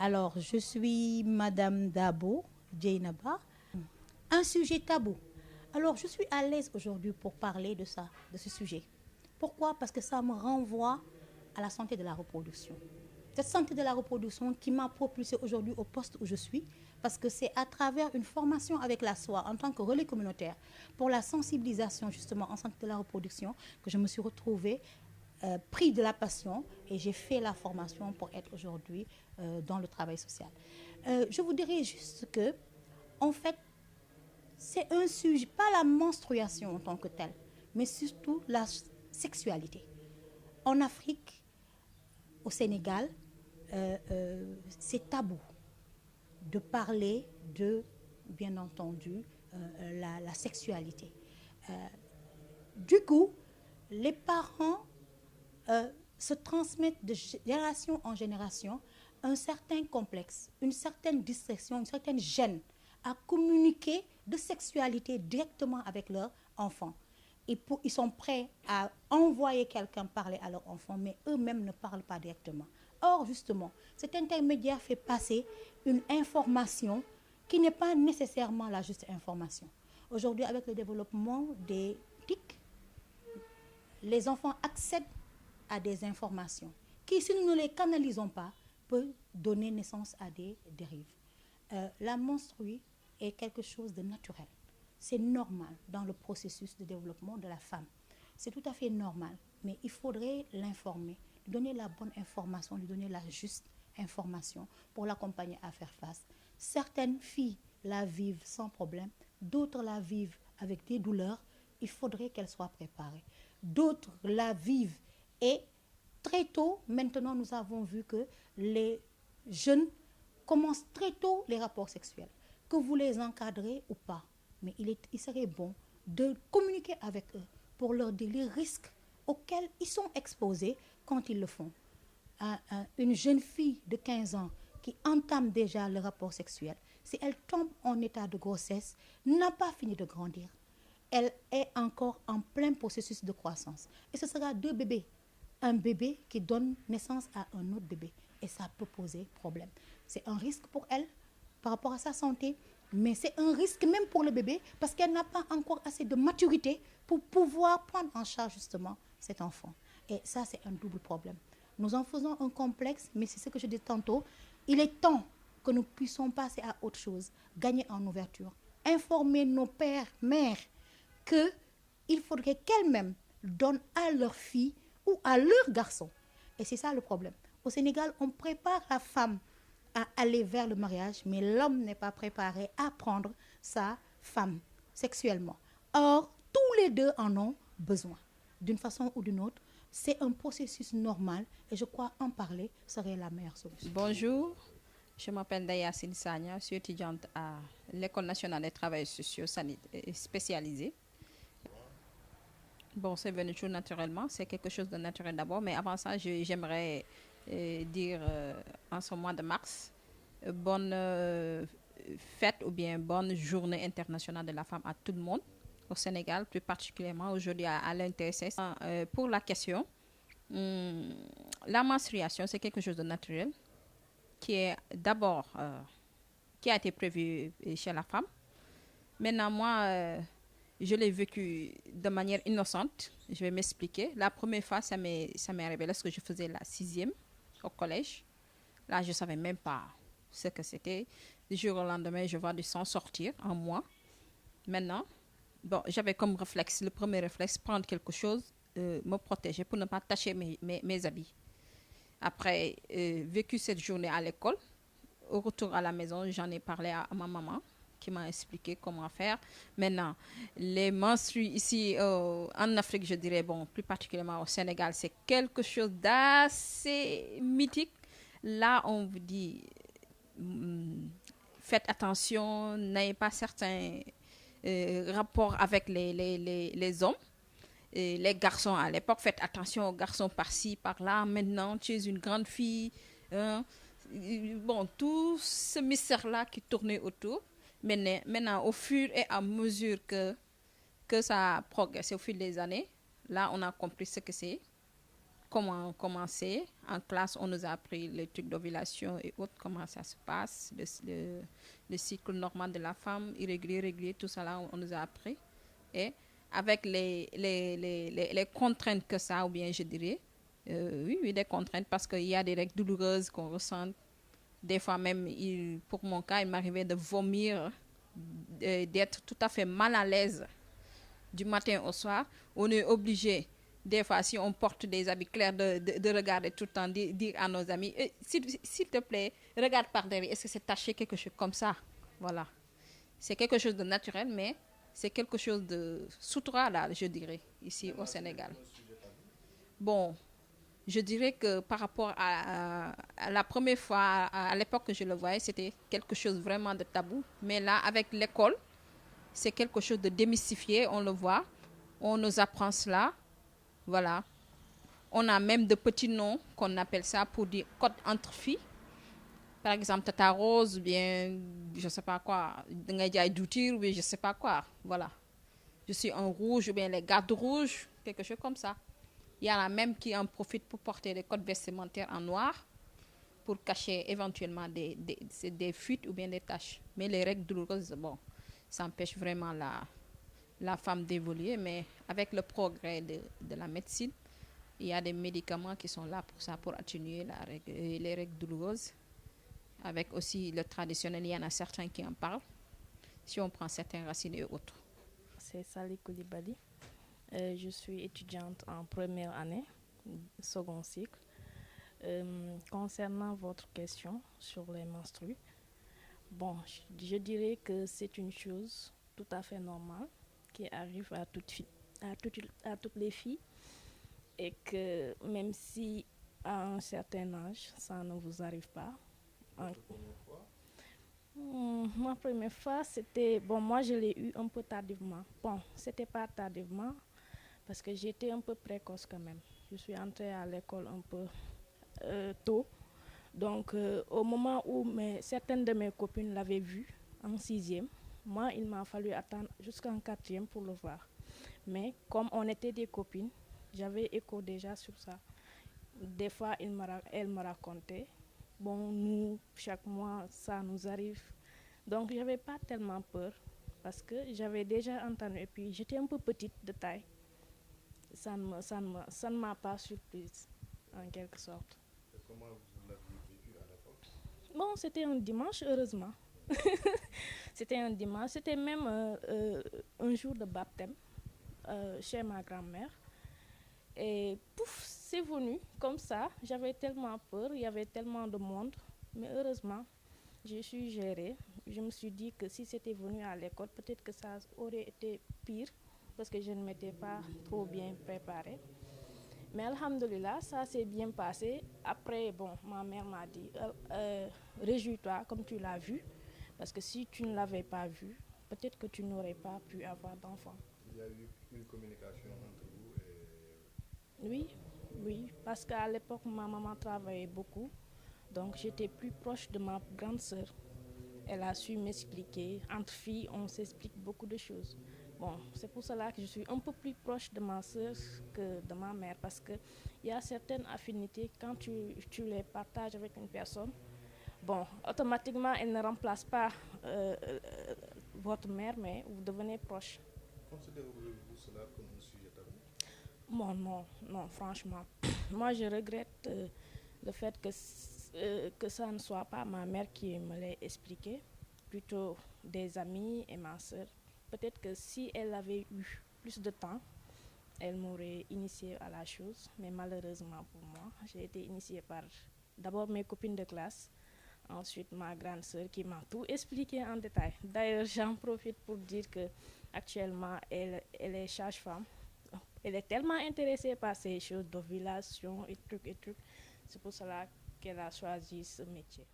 Alors, je suis Madame Dabo Djeynaba. Un sujet tabou. Alors, je suis à l'aise aujourd'hui pour parler de ça, de ce sujet. Pourquoi? Parce que ça me renvoie à la santé de la reproduction. Cette santé de la reproduction qui m'a propulsée aujourd'hui au poste où je suis, parce que c'est à travers une formation avec la SOA en tant que relais communautaire pour la sensibilisation justement en santé de la reproduction que je me suis retrouvée pris de la passion et j'ai fait la formation pour être aujourd'hui dans le travail social. Je vous dirais juste que, en fait, c'est un sujet, pas la menstruation en tant que telle, mais surtout la sexualité. En Afrique, au Sénégal, c'est tabou de parler de, bien entendu, la sexualité. Du coup, les parents se transmettent de génération en génération un certain complexe, une certaine distraction, une certaine gêne à communiquer de sexualité directement avec leur enfant. Ils sont prêts à envoyer quelqu'un parler à leur enfant, mais eux-mêmes ne parlent pas directement. Or, justement, cet intermédiaire fait passer une information qui n'est pas nécessairement la juste information. Aujourd'hui, avec le développement des TIC, les enfants accèdent à des informations qui, si nous ne les canalisons pas, peuvent donner naissance à des dérives. La menstruée est quelque chose de naturel. C'est normal dans le processus de développement de la femme. C'est tout à fait normal, mais il faudrait l'informer, lui donner la bonne information, lui donner la juste information pour l'accompagner à faire face. Certaines filles la vivent sans problème, d'autres la vivent avec des douleurs. Il faudrait qu'elles soient préparées. D'autres la vivent et très tôt, maintenant, nous avons vu que les jeunes commencent très tôt les rapports sexuels. Que vous les encadrez ou pas, mais il serait bon de communiquer avec eux pour leur dire les risques auxquels ils sont exposés quand ils le font. Une jeune fille de 15 ans qui entame déjà le rapport sexuel, si elle tombe en état de grossesse, n'a pas fini de grandir. Elle est encore en plein processus de croissance. Et ce sera deux bébés. Un bébé qui donne naissance à un autre bébé. Et ça peut poser problème. C'est un risque pour elle par rapport à sa santé, mais c'est un risque même pour le bébé parce qu'elle n'a pas encore assez de maturité pour pouvoir prendre en charge justement cet enfant. Et ça, c'est un double problème. Nous en faisons un complexe, mais c'est ce que je dis tantôt. Il est temps que nous puissions passer à autre chose, gagner en ouverture, informer nos pères, mères, qu'il faudrait qu'elles-mêmes donnent à leurs filles ou à leurs garçons. Et c'est ça le problème. Au Sénégal, on prépare la femme à aller vers le mariage, mais l'homme n'est pas préparé à prendre sa femme sexuellement. Or, tous les deux en ont besoin, d'une façon ou d'une autre. C'est un processus normal et je crois en parler serait la meilleure solution. Bonjour, je m'appelle Daya Sinsanya, je suis étudiante à l'École nationale des travailleurs sociaux spécialisée. Bon, c'est venu tout naturellement, c'est quelque chose de naturel d'abord, mais avant ça, j'aimerais dire en ce mois de mars, bonne fête ou bien bonne journée internationale de la femme à tout le monde, au Sénégal, plus particulièrement aujourd'hui à l'INTSS. Pour la question, la menstruation, c'est quelque chose de naturel qui est d'abord, qui a été prévu chez la femme. Maintenant, moi, je l'ai vécu de manière innocente. Je vais m'expliquer. La première fois, ça m'est arrivé lorsque je faisais la 6e au collège. Là, je ne savais même pas ce que c'était. Du jour au lendemain, je vois du sang sortir en moi. Maintenant, bon, j'avais comme réflexe, le premier réflexe, prendre quelque chose, me protéger pour ne pas tacher mes habits. Après, vécu cette journée à l'école, au retour à la maison, j'en ai parlé à ma maman qui m'a expliqué comment faire. Maintenant, les menstrues ici en Afrique, je dirais, bon, plus particulièrement au Sénégal, c'est quelque chose d'assez mythique. Là, on vous dit, faites attention, n'ayez pas certains rapports avec les hommes. Et les garçons à l'époque, faites attention aux garçons par-ci, par-là. Maintenant, tu es une grande fille. Hein. Bon, tout ce mystère-là qui tournait autour. Maintenant, au fur et à mesure que ça a progressé au fil des années, là, on a compris ce que c'est comment commencer. En classe, on nous a appris les trucs d'ovulation et autres, comment ça se passe, le cycle normal de la femme, irrégulier, régulier, tout ça là, on nous a appris. Et avec les contraintes que ça, ou bien je dirais, oui, des contraintes, parce qu'il y a des règles douloureuses qu'on ressent. Des fois même, pour mon cas, il m'arrivait de vomir, d'être tout à fait mal à l'aise du matin au soir. On est obligé, des fois, si on porte des habits clairs, de regarder tout le temps, dire à nos amis, s'il te plaît, regarde par derrière, est-ce que c'est taché, quelque chose comme ça. Voilà. C'est quelque chose de naturel, mais c'est quelque chose de souterrain, je dirais, ici au Sénégal. Bon, je dirais que par rapport à la première fois, à l'époque que je le voyais, c'était quelque chose vraiment de tabou. Mais là, avec l'école, c'est quelque chose de démystifié, on le voit. On nous apprend cela. Voilà. On a même de petits noms qu'on appelle ça pour dire code entre filles. Par exemple, Tata Rose, ou bien, je ne sais pas quoi, Ngaïdia Doutir, ou bien je ne sais pas quoi. Voilà. Je suis en rouge, ou bien les gardes rouges, quelque chose comme ça. Il y en a même qui en profitent pour porter des codes vestimentaires en noir pour cacher éventuellement des fuites ou bien des taches. Mais les règles douloureuses, bon, ça empêche vraiment la femme d'évoluer. Mais avec le progrès de la médecine, il y a des médicaments qui sont là pour ça, pour atténuer les règles douloureuses. Avec aussi le traditionnel, il y en a certains qui en parlent. Si on prend certaines racines et autres. C'est Sali Koulibaly. Je suis étudiante en première année, second cycle. Concernant votre question sur les menstrues, bon, je dirais que c'est une chose tout à fait normale qui arrive à toutes les filles et que même si à un certain âge, ça ne vous arrive pas. Ma première fois, c'était... Bon, moi, je l'ai eu un peu tardivement. Bon, c'était pas tardivement parce que j'étais un peu précoce quand même. Je suis entrée à l'école un peu tôt. Donc, au moment où certaines de mes copines l'avaient vu en sixième, moi, il m'a fallu attendre jusqu'en quatrième pour le voir. Mais comme on était des copines, j'avais écho déjà sur ça. Des fois, elle me racontait. Bon, nous, chaque mois, ça nous arrive. Donc, je n'avais pas tellement peur parce que j'avais déjà entendu. Et puis, j'étais un peu petite de taille. Ça ne m'a pas surprise, en quelque sorte. Et comment vous l'aviez vécu à l'époque? Bon, c'était un dimanche, heureusement. C'était un dimanche. C'était même un jour de baptême chez ma grand-mère. Et pouf, c'est venu comme ça. J'avais tellement peur, il y avait tellement de monde. Mais heureusement, je suis gérée. Je me suis dit que si c'était venu à l'école, peut-être que ça aurait été pire parce que je ne m'étais pas trop bien préparée. Mais alhamdoulilah, ça s'est bien passé. Après, bon, ma mère m'a dit, réjouis-toi comme tu l'as vu. Parce que si tu ne l'avais pas vu, peut-être que tu n'aurais pas pu avoir d'enfant. Il y a eu une communication entre vous et... Oui, parce qu'à l'époque, ma maman travaillait beaucoup. Donc, j'étais plus proche de ma grande sœur. Elle a su m'expliquer. Entre filles, on s'explique beaucoup de choses. Bon, c'est pour cela que je suis un peu plus proche de ma sœur que de ma mère. Parce qu'il y a certaines affinités, quand tu les partages avec une personne, bon, automatiquement, elle ne remplace pas votre mère, mais vous devenez proche. Considérez-vous cela comme un sujet tabou? Bon, non, franchement. Moi, je regrette le fait que ça ne soit pas ma mère qui me l'ait expliqué, plutôt des amis et ma soeur. Peut-être que si elle avait eu plus de temps, elle m'aurait initiée à la chose, mais malheureusement pour moi, j'ai été initiée par d'abord mes copines de classe, ensuite ma grande sœur qui m'a tout expliqué en détail. D'ailleurs, j'en profite pour dire que actuellement, elle est sage-femme. Elle est tellement intéressée par ces choses d'ovulation et trucs. C'est pour cela qu'elle a choisi ce métier.